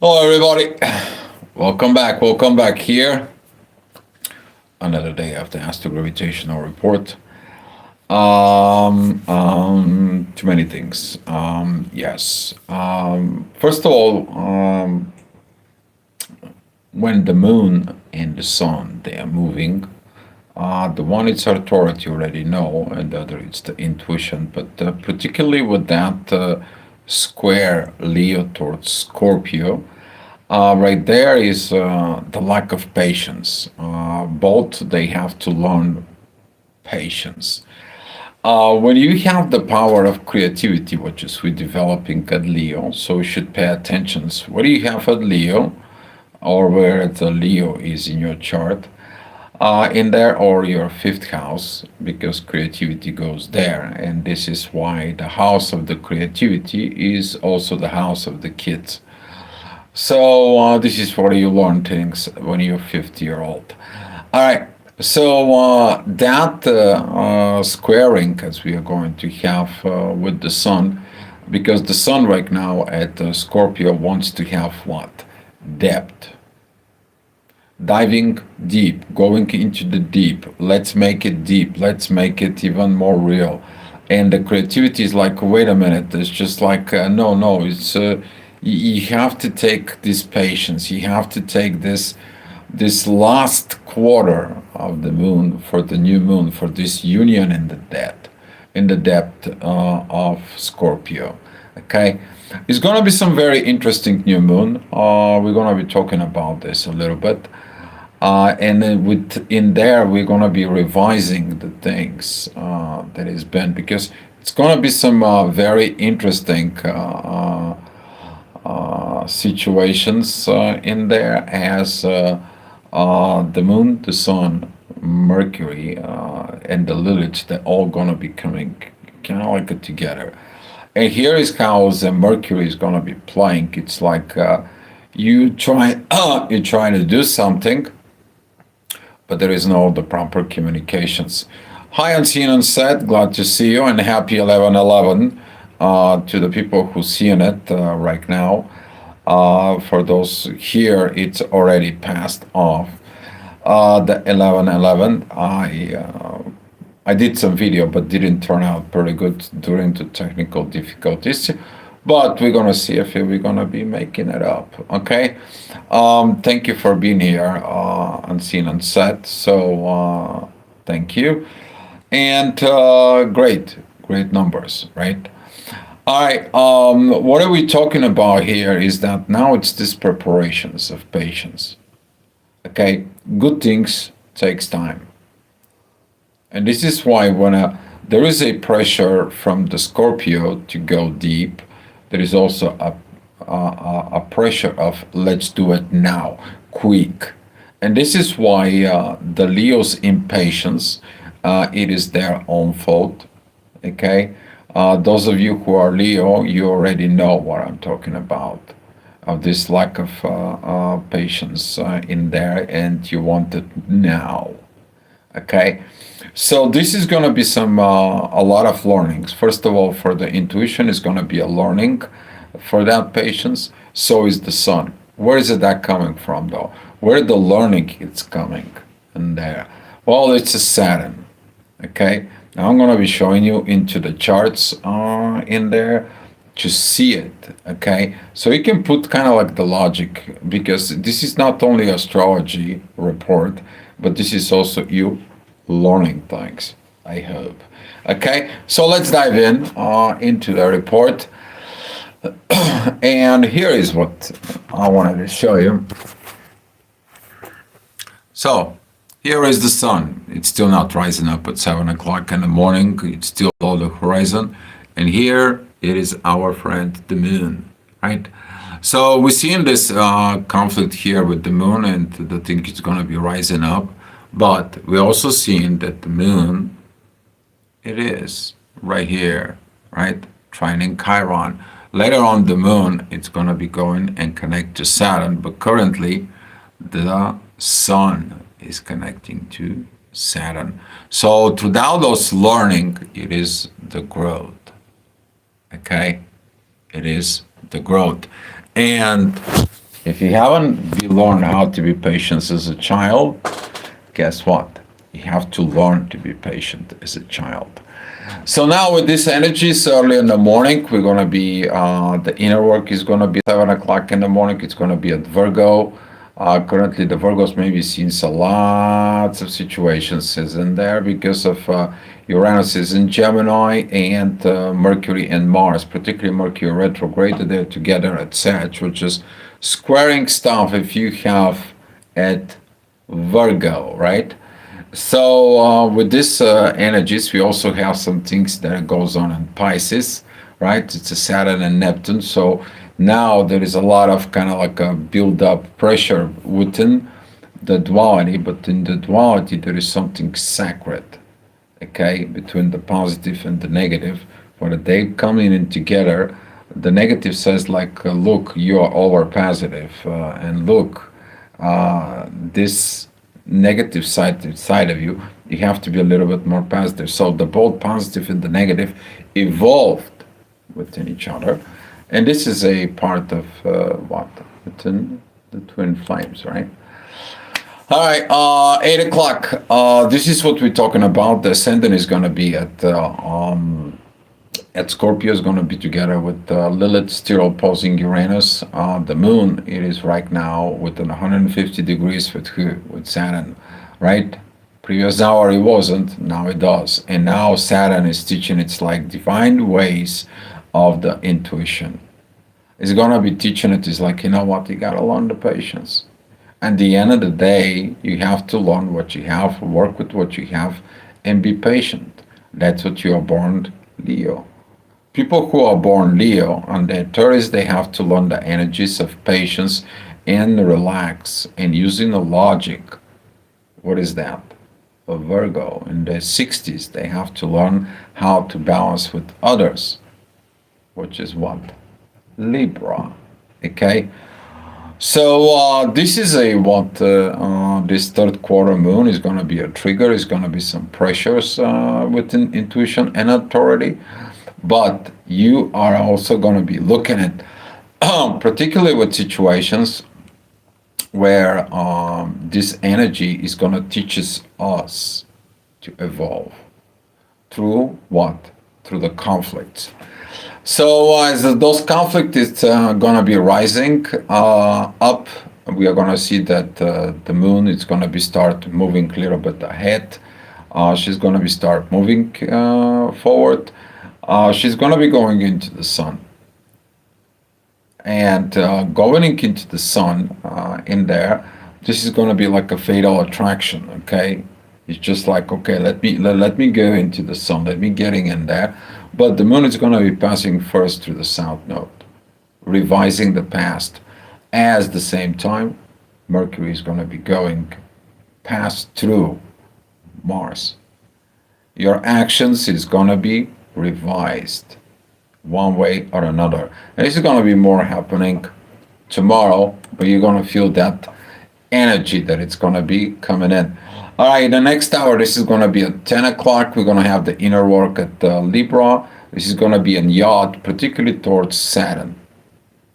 Hello, everybody. Welcome back. Welcome back here. Another day of the Astrogravitational Report. Too many things. Yes. First of all, when the moon and the sun they are moving, the one it's authority you already know, and the other it's the intuition. But particularly with that square Leo towards Scorpio. Right there is the lack of patience. Both they have to learn patience. When you have the power of creativity, which is we developing at Leo, so you should pay attention. What do you have at Leo, or where the Leo is in your chart? In there, or your fifth house, because creativity goes there, and this is why the house of the creativity is also the house of the kids. So this is where you learn things when you're 50-year-old. All right. So that squaring, as we are going to have with the sun, because the sun right now at Scorpio wants to have what? Depth. Diving deep, going into the deep. Let's make it deep. Let's make it even more real. And the creativity is like, wait a minute. It's just like, no, no. It's you have to take this patience. You have to take this last quarter of the moon for the new moon for this union in the depth of Scorpio. Okay, it's going to be some very interesting new moon. We're going to be talking about this a little bit. And then in there, we're going to be revising the things that has been, because it's going to be some very interesting situations in there, as the moon, the sun, Mercury, and the Lilith, they're all going to be coming kind of like together. And here is how the Mercury is going to be playing. It's like you're trying to do something, but there is no the proper communications. Hi, Unseen and Set. Glad to see you, and happy 11/11 to the people who seeing it right now. For those here, it's already passed off. The 11/11. I did some video, but didn't turn out pretty good during the technical difficulties. But we're gonna see if we're gonna be making it up. Okay. Thank you for being here, Unseen and Set. So thank you, and great numbers, right? All right. What are we talking about here is that now it's this preparations of patience. Okay, good things takes time, and this is why when there is a pressure from the Scorpio to go deep, there is also a pressure of let's do it now, quick, and this is why the Leo's impatience, it is their own fault. Okay. Those of you who are Leo, you already know what I'm talking about. Of this lack of patience in there, and you want it now. Okay, so this is going to be some a lot of learnings. First of all, for the intuition is going to be a learning. For that patience, so is the sun. Where is it that coming from, though? Where the learning is coming in there? Well, it's a Saturn. Okay. Now I'm going to be showing you into the charts in there to see it. Okay, so you can put kind of like the logic, because this is not only astrology report, but this is also you learning things, I hope. Okay, so let's dive in into the report. And here is what I wanted to show you. So here is the sun. It's still not rising up at 7 o'clock in the morning. It's still on the horizon. And here it is our friend, the moon, right? So we're seeing this conflict here with the moon, and the thing is going to be rising up. But we're also seeing that the moon, it is right here, right? Trining Chiron. Later on, the moon, it's going to be going and connect to Saturn. But currently, the sun is connecting to Saturn. So throughout those learning, it is the growth. Okay, it is the growth, and If you haven't learned how to be patient as a child, guess what? You have to learn to be patient as a child. So now with these energies early in the morning, we're going to be, the inner work is going to be 7 o'clock in the morning. It's going to be at Virgo. Currently, the Virgos may be seeing a lots of situations is in there because of Uranus is in Gemini and Mercury and Mars, particularly Mercury retrograde. They're together at Sag, which is squaring stuff if you have at Virgo, right? So with this energies, we also have some things that goes on in Pisces, right? It's a Saturn and Neptune. So now there is a lot of kind of like a build-up pressure within the duality, but in the duality there is something sacred, okay, between the positive and the negative. When they coming in together, the negative says like, look, you are over positive, and look, this negative side of you, you have to be a little bit more positive. So the both positive and the negative evolved within each other, and this is a part of what within the twin flames, right? All right, 8 o'clock. This is what we're talking about. The ascendant is going to be at Scorpio, is going to be together with Lilith still opposing Uranus. The moon, it is right now within 150 degrees with Saturn, right? Previous hour it wasn't, now it does. And now Saturn is teaching its like divine ways of the intuition. It's going to be teaching it is like, you know what, you got to learn the patience. At the end of the day, you have to learn what you have, work with what you have, and be patient. That's what you are born, Leo. People who are born Leo on their 30s, they have to learn the energies of patience and relax and using the logic. What is that? A Virgo. In their 60s, they have to learn how to balance with others, which is what? Libra. Okay? So this is a what this third quarter moon is going to be a trigger. Is going to be some pressures within intuition and authority, but you are also going to be looking at, particularly with situations where this energy is going to teach us to evolve through what? Through the conflicts. So as those conflicts is going to be rising up, we are going to see that the moon is going to be start moving a little bit ahead. She's going to be start moving forward. She's going to be going into the sun. And going into the sun in there, this is going to be like a fatal attraction, okay? It's just like, okay, let me go into the sun, let me getting in there. But the moon is going to be passing first through the south node, revising the past. At the same time, Mercury is going to be going past through Mars. Your actions is going to be revised one way or another. And this is going to be more happening tomorrow, but you're going to feel that energy that it's going to be coming in. All right, the next hour, this is going to be at 10 o'clock. We're going to have the inner work at Libra. This is going to be in yacht, particularly towards Saturn.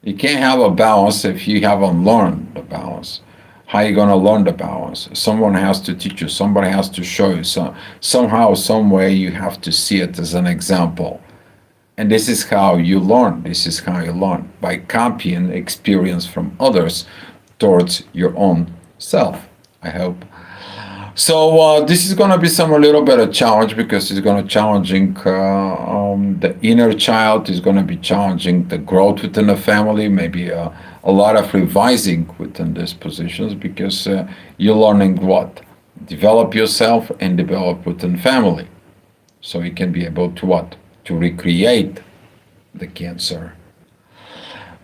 You can't have a balance if you haven't learned the balance. How are you going to learn the balance? Someone has to teach you. Somebody has to show you. So somehow, some way, you have to see it as an example. And this is how you learn. This is how you learn, by copying experience from others towards your own self, I hope. So this is going to be some a little bit of challenge because it's going to challenging the inner child, is going to be challenging the growth within the family, maybe a lot of revising within these positions because you're learning what? Develop yourself and develop within family. So you can be able to what? To recreate the Cancer.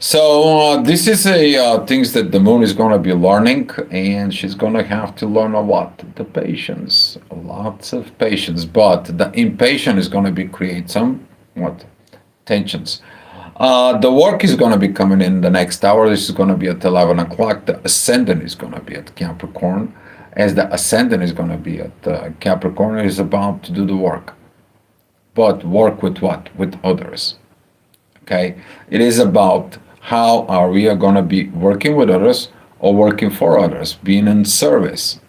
So this is a things that the moon is going to be learning, and she's going to have to learn a what? The patience, lots of patience. But the impatience is going to be create some what? Tensions. The work is going to be coming in the next hour. This is going to be at 11 o'clock. The ascendant is going to be at Capricorn. As the ascendant is going to be at Capricorn, it is about to do the work. But work with what? With others. Okay? It is about How are we going to be working with others or working for others, being in service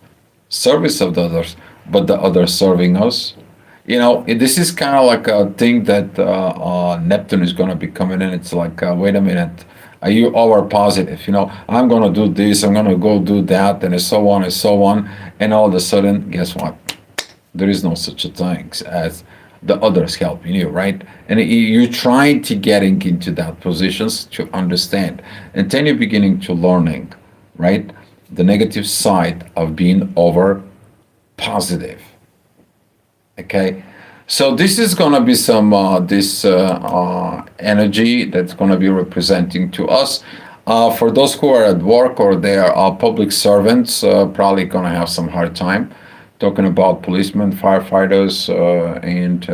of the others, but the others serving us? This is kind of like a thing that Neptune is going to be coming in. It's like, wait a minute, are you over positive? I'm going to do this, I'm going to go do that, and so on and so on. And all of a sudden, guess what? There is no such a thing as the others helping you, right? And you're trying to getting into that positions to understand, and then you're beginning to learning, right? The negative side of being over positive. Okay, so this is going to be some this energy that's going to be representing to us. For those who are at work or they are public servants, probably going to have some hard time talking about policemen, firefighters, and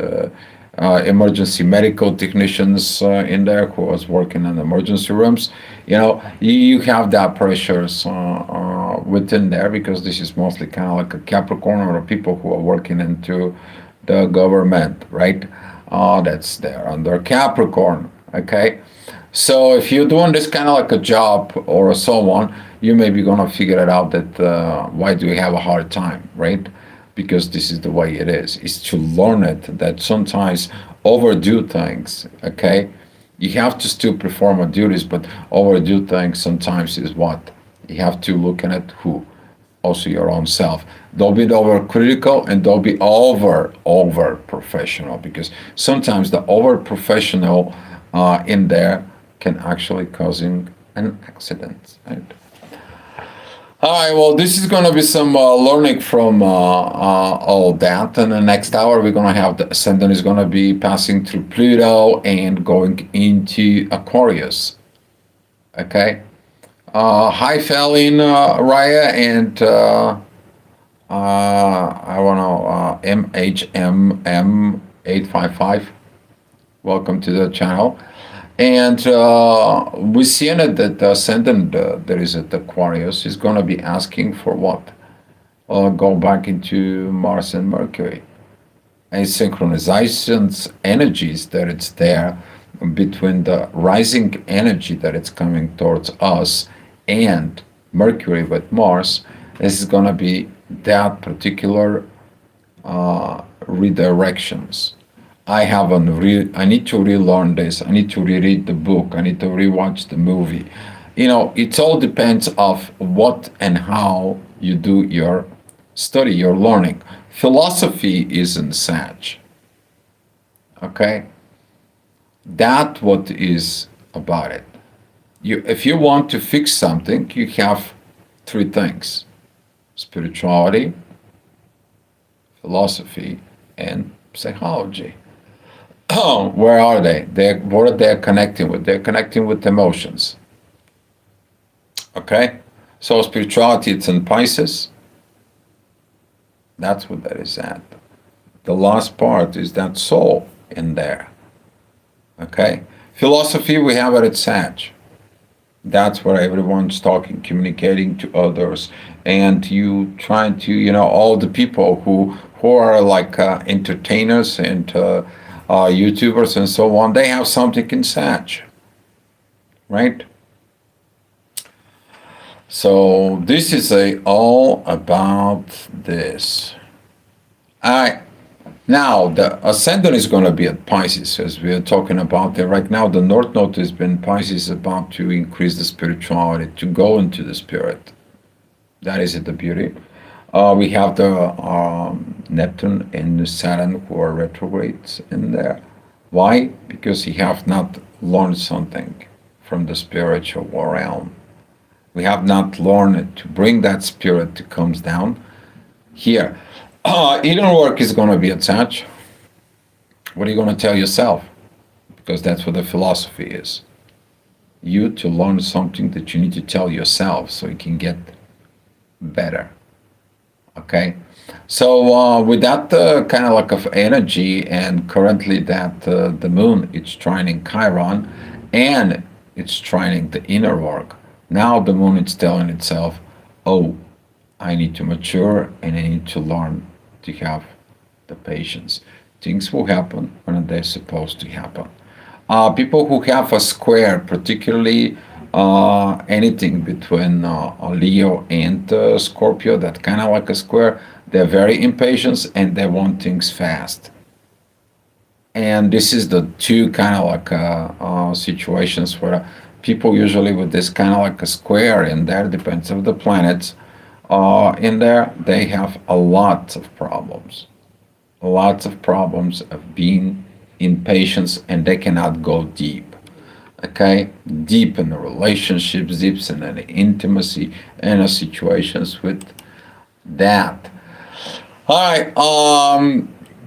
emergency medical technicians in there who was working in emergency rooms. You have that pressures within there because this is mostly kind of like a Capricorn or people who are working into the government, right? That's there under Capricorn, okay? So if you're doing this kind of like a job or so on, you may be gonna figure it out that why do we have a hard time, right? Because this is the way it is to learn it, that sometimes overdo things, okay? You have to still perform our duties, but overdo things sometimes is what? You have to look at who? Also your own self. Don't be over critical and don't be over professional, because sometimes the over professional in there can actually causing an accident, right? All right, well, this is going to be some learning from all that. And the next hour, we're going to have the ascendant is going to be passing through Pluto and going into Aquarius. Okay. Hi, Fallon, Raya, and I want to MHMM855. Welcome to the channel. And we see in it that the ascendant there is at Aquarius is going to be asking for what? Go back into Mars and Mercury. And synchronizations energies that it's there between the rising energy that it's coming towards us and Mercury with Mars. This is going to be that particular redirections. I need to relearn this. I need to reread the book. I need to rewatch the movie. It all depends of what and how you do your study, your learning. Philosophy is in Sag. Okay? That what is about it. If you want to fix something, you have three things: spirituality, philosophy, and psychology. Where are they? What are they connecting with? They're connecting with emotions. Okay? So spirituality, it's in Pisces. That's what that is at. The last part is that soul in there. Okay? Philosophy, we have it at Sag. That's where everyone's talking, communicating to others, and you trying to, all the people who are like entertainers and YouTubers and so on, they have something in Sag, right? So this is all about this. Now the ascendant is going to be at Pisces, as we are talking about there right now. The North Node has been Pisces, about to increase the spirituality, to go into the spirit. That is the beauty. We have the Neptune and the Saturn who are retrogrades in there. Why? Because he have not learned something from the spiritual realm. We have not learned to bring that spirit to comes down here. Inner work is going to be at Sag. What are you going to tell yourself? Because that's what the philosophy is. You to learn something that you need to tell yourself so you can get better. Okay, so with that kind of like of energy, and currently that the moon, it's trining Chiron, and it's trining the inner work. Now the moon is telling itself, oh, I need to mature and I need to learn to have the patience. Things will happen when they're supposed to happen. People who have a square, particularly anything between Leo and Scorpio, that kind of like a square, they're very impatient and they want things fast. And this is the two kind of like situations where people usually with this kind of like a square in there, depends on the planets in there, they have a lot of problems. Lots of problems of being impatient and they cannot go deep. Okay? Deep in the relationships, deep in the intimacy and the situations with that. All right.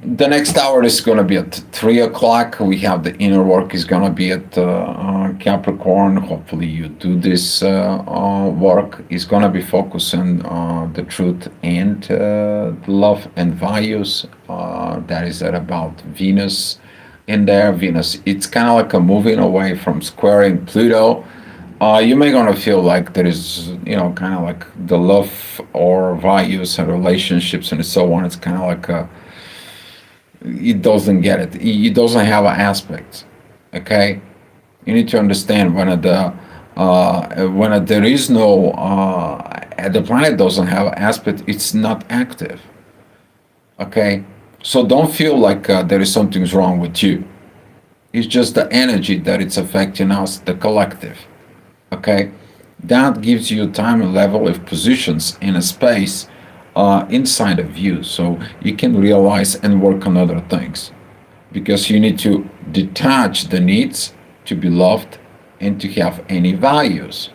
The next hour is going to be at 3 o'clock. We have the inner work is going to be at Capricorn. Hopefully, you do this work. It's going to be focused on the truth and love and values. That is about Venus in there. Venus, it's kind of like a moving away from squaring Pluto. You may gonna feel like there is, kind of like the love or values and relationships and so on. It's kind of like it doesn't get it. It doesn't have an aspect. Okay, you need to understand when there is no the planet doesn't have an aspect. It's not active. Okay, so don't feel like there is something's wrong with you. It's just the energy that it's affecting us, the collective. Okay, that gives you time and level of positions in a space inside of you, so you can realize and work on other things, because you need to detach the needs to be loved and to have any values.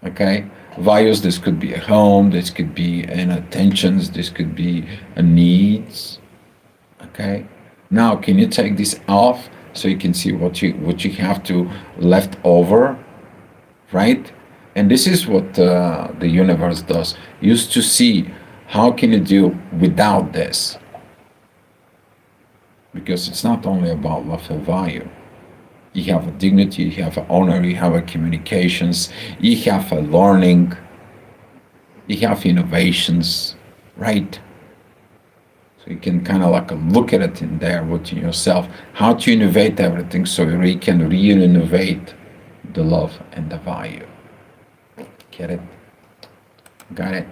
Okay, values, this could be a home, this could be an attentions, this could be a needs. Okay, now can you take this off so you can see what you have to left over, right? And this is what the universe does. Used to see how can you do without this, because it's not only about love and value. You have a dignity, you have an honor, you have a communications, you have a learning, you have innovations, right? So you can kind of like look at it in there within yourself, how to innovate everything so you can re-innovate the love and the value. Get it? Got it?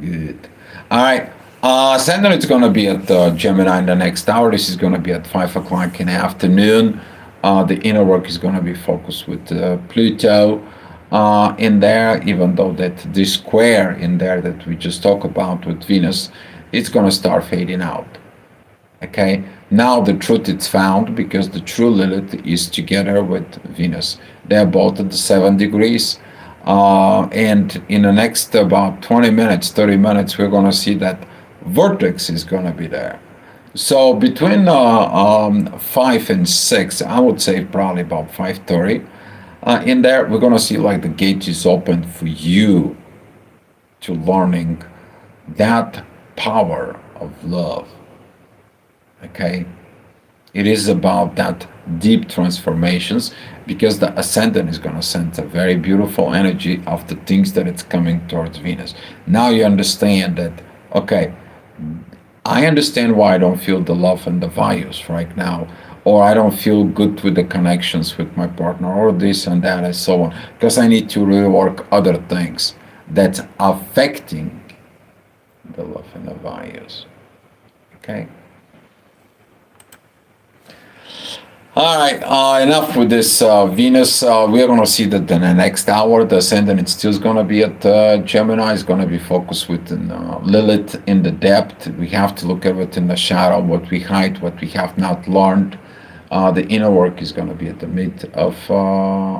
Good. All right. Saturn is going to be at Gemini in the next hour. This is going to be at 5 o'clock in the afternoon. The inner work is going to be focused with Pluto in there, even though that this square in there that we just talked about with Venus, it's going to start fading out. Okay, now the truth is found, because the true Lilith is together with Venus. They're both at the 7 degrees. And in the next about 20 minutes, 30 minutes, we're going to see that vortex is going to be there. So between 5 and 6, I would say probably about 5:30, in there, we're going to see like the gate is open for you to learning that power of love. Okay, it is about that deep transformations, because the ascendant is going to send a very beautiful energy of the things that it's coming towards Venus. Now you understand that, okay, I understand why I don't feel the love and the values right now, or I don't feel good with the connections with my partner, or this and that and so on, because I need to rework other things that's affecting the love and the values. Okay. All right, enough with this Venus. We're going to see that in the next hour, the ascendant is still going to be at Gemini. It's going to be focused with Lilith in the depth. We have to look at it in the shadow, what we hide, what we have not learned. The inner work is going to be at the mid of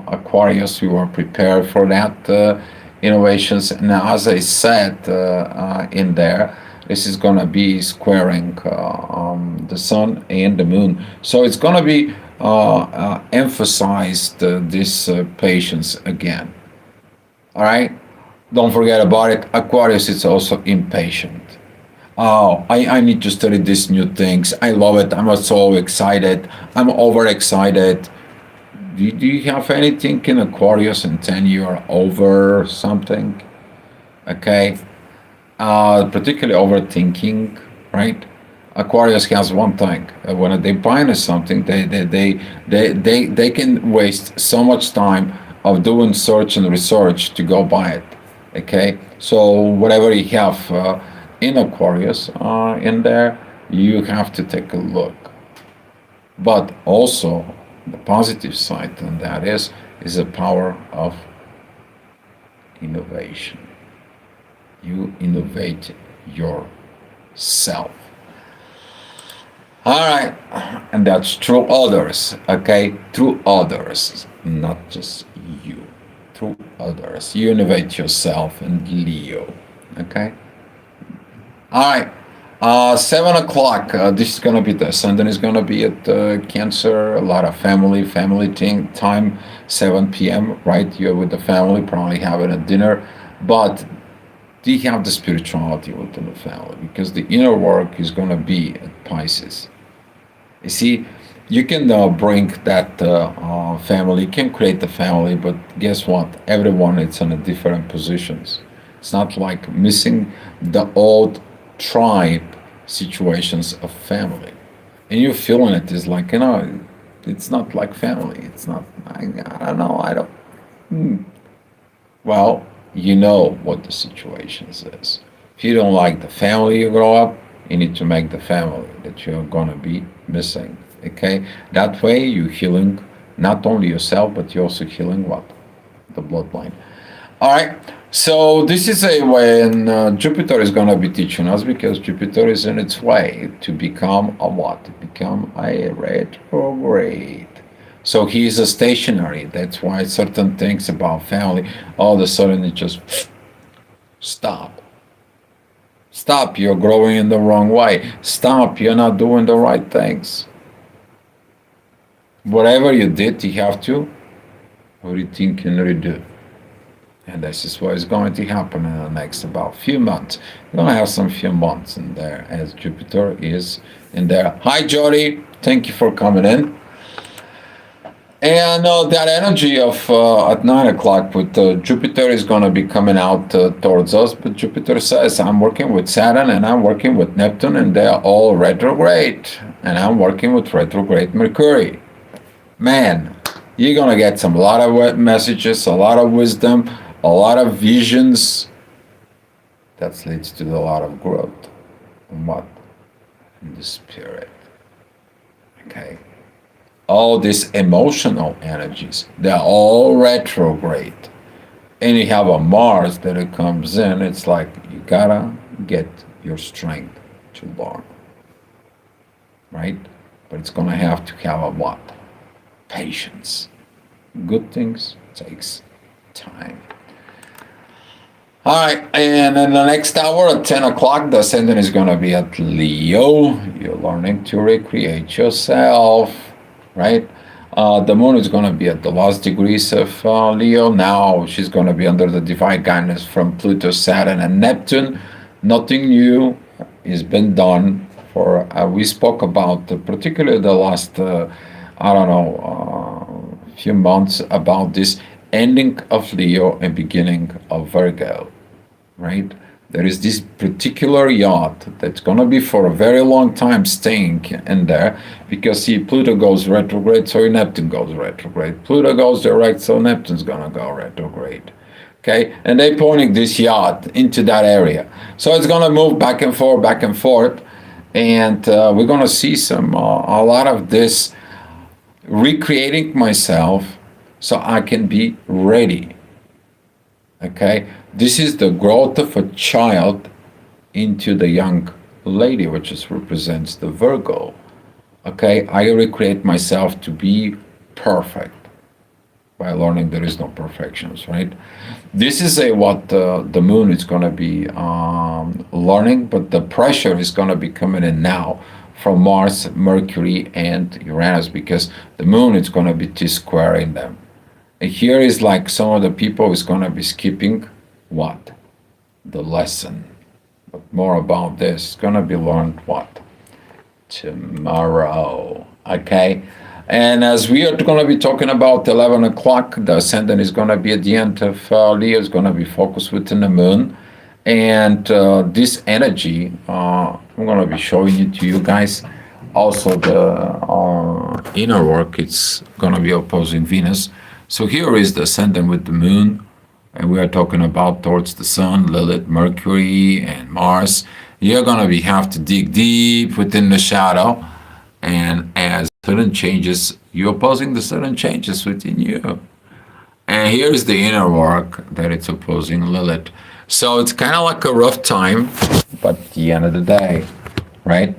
Aquarius. We were prepared for that innovations. Now, as I said in there, this is going to be squaring the sun and the moon. So it's going to be emphasized this patience again. All right? Don't forget about it. Aquarius is also impatient. Oh, I need to study these new things. I love it. I'm so excited. I'm overexcited. Do you have anything in Aquarius and 10 you're over something? Okay. Particularly overthinking, right? Aquarius has one thing. When they buy into something, they can waste so much time of doing search and research to go buy it. Okay, so whatever you have in Aquarius in there, you have to take a look. But also, the positive side, and that is the power of innovation. You innovate yourself. All right, and that's through others, okay? Through others, not just you. Through others. You innovate yourself and Leo, okay? All right, 7 o'clock. This is gonna be the ascendant is gonna be at Cancer. A lot of family time. 7 p.m. Right? You're with the family, probably having a dinner, but do you have the spirituality within the family? Because the inner work is gonna be at Pisces. You see, you can bring that family, you can create the family, but guess what? Everyone is in a different positions. It's not like missing the old tribe situations of family. And you're feeling it is like, it's not like family. It's not, I don't know, I don't. Well, you know what the situations is. If you don't like the family you grow up, you need to make the family that you're gonna be missing. Okay? That way you're healing not only yourself, but you're also healing what? The bloodline. All right. So this is a way, and Jupiter is gonna be teaching us because Jupiter is in its way to become a what? Become a retrograde. So he is a stationary. That's why certain things about family, all of a sudden it just stop. Stop, you're growing in the wrong way. Stop, you're not doing the right things. Whatever you did, you have to rethink and redo. And this is what is going to happen in the next about few months. You're going to have some few months in there as Jupiter is in there. Hi, Jody. Thank you for coming in. And that energy of at 9 o'clock with Jupiter is going to be coming out towards us. But Jupiter says, I'm working with Saturn and I'm working with Neptune, and they're all retrograde. And I'm working with retrograde Mercury. Man, you're going to get a lot of messages, a lot of wisdom, a lot of visions. That leads to a lot of growth. And what? In the spirit. Okay? All these emotional energies, they're all retrograde. And you have a Mars that it comes in, it's like you gotta get your strength to learn. Right? But it's gonna have to have a what? Patience. Good things takes time. All right, and in the next hour at 10 o'clock, the ascendant is going to be at Leo. You're learning to recreate yourself, right? The moon is going to be at the last degrees of Leo. Now she's going to be under the divine guidance from Pluto, Saturn, and Neptune. Nothing new has been done for, we spoke about, particularly the last, few months about this ending of Leo and beginning of Virgo, right? There is this particular yacht that's going to be for a very long time staying in there because, see, Pluto goes retrograde, so Neptune goes retrograde. Pluto goes direct, so Neptune's going to go retrograde. Okay? And they're pointing this yacht into that area. So it's going to move back and forth. And we're going to see a lot of this recreating myself so I can be ready. Okay? This is the growth of a child into the young lady, which represents the Virgo. Okay? I recreate myself to be perfect by learning there is no perfections, right? This is what the moon is going to be learning, but the pressure is going to be coming in now from Mars, Mercury, and Uranus, because the moon is going to be T-squaring them. And here is like some of the people is going to be skipping what? The lesson. But more about this is going to be learned what? Tomorrow. Okay? And as we are going to be talking about 11 o'clock, the ascendant is going to be at the end of Leo, is going to be focused within the moon. And this energy I'm gonna be showing it to you guys. Also, the inner work, it's gonna be opposing Venus. So here is the ascendant with the moon, and we are talking about towards the sun, Lilith, Mercury, and Mars. You're gonna be have to dig deep within the shadow, and as sudden changes, you're opposing the sudden changes within you. And here's the inner work that it's opposing Lilith. So it's kind of like a rough time, but at the end of the day, right?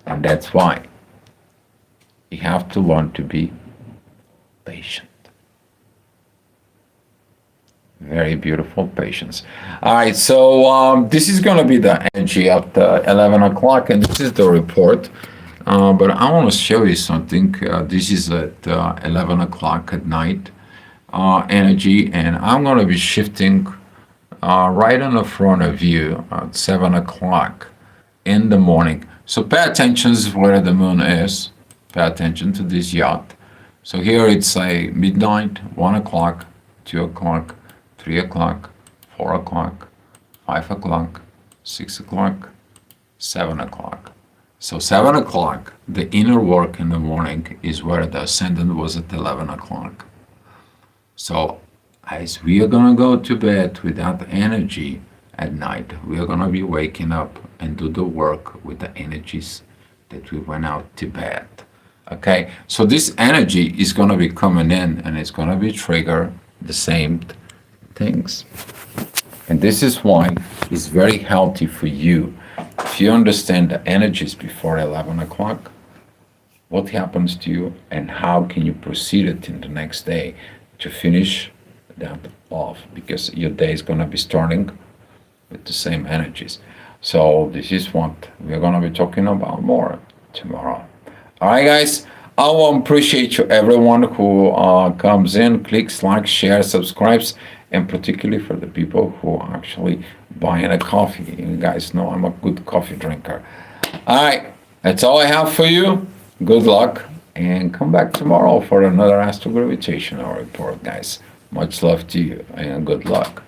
And that's why you have to learn to be patient. Very beautiful patience. All right, so this is going to be the energy at 11 o'clock, and this is the report. But I want to show you something. This is at 11 o'clock at night energy, and I'm going to be shifting right in the front of you at 7 o'clock in the morning. So pay attention to where the moon is. Pay attention to this yacht. So here it's a midnight, 1 o'clock, 2 o'clock, 3 o'clock, 4 o'clock, 5 o'clock, 6 o'clock, 7 o'clock. So 7 o'clock, the inner work in the morning is where the ascendant was at 11 o'clock. So as we are going to go to bed with that energy at night, we are going to be waking up and do the work with the energies that we went out to bed. Okay, so this energy is going to be coming in and it's going to be trigger the same things. And this is why it's very healthy for you. If you understand the energies before 11 o'clock, what happens to you and how can you proceed it in the next day to finish that off, because your day is going to be starting with the same energies. So this is what we're going to be talking about more tomorrow. All right, guys. I want to appreciate you, everyone who comes in, clicks, likes, shares, subscribes, and particularly for the people who are actually buying a coffee. You guys know I'm a good coffee drinker. All right, that's all I have for you. Good luck, and come back tomorrow for another astrogravitational report, guys. Much love to you, and good luck.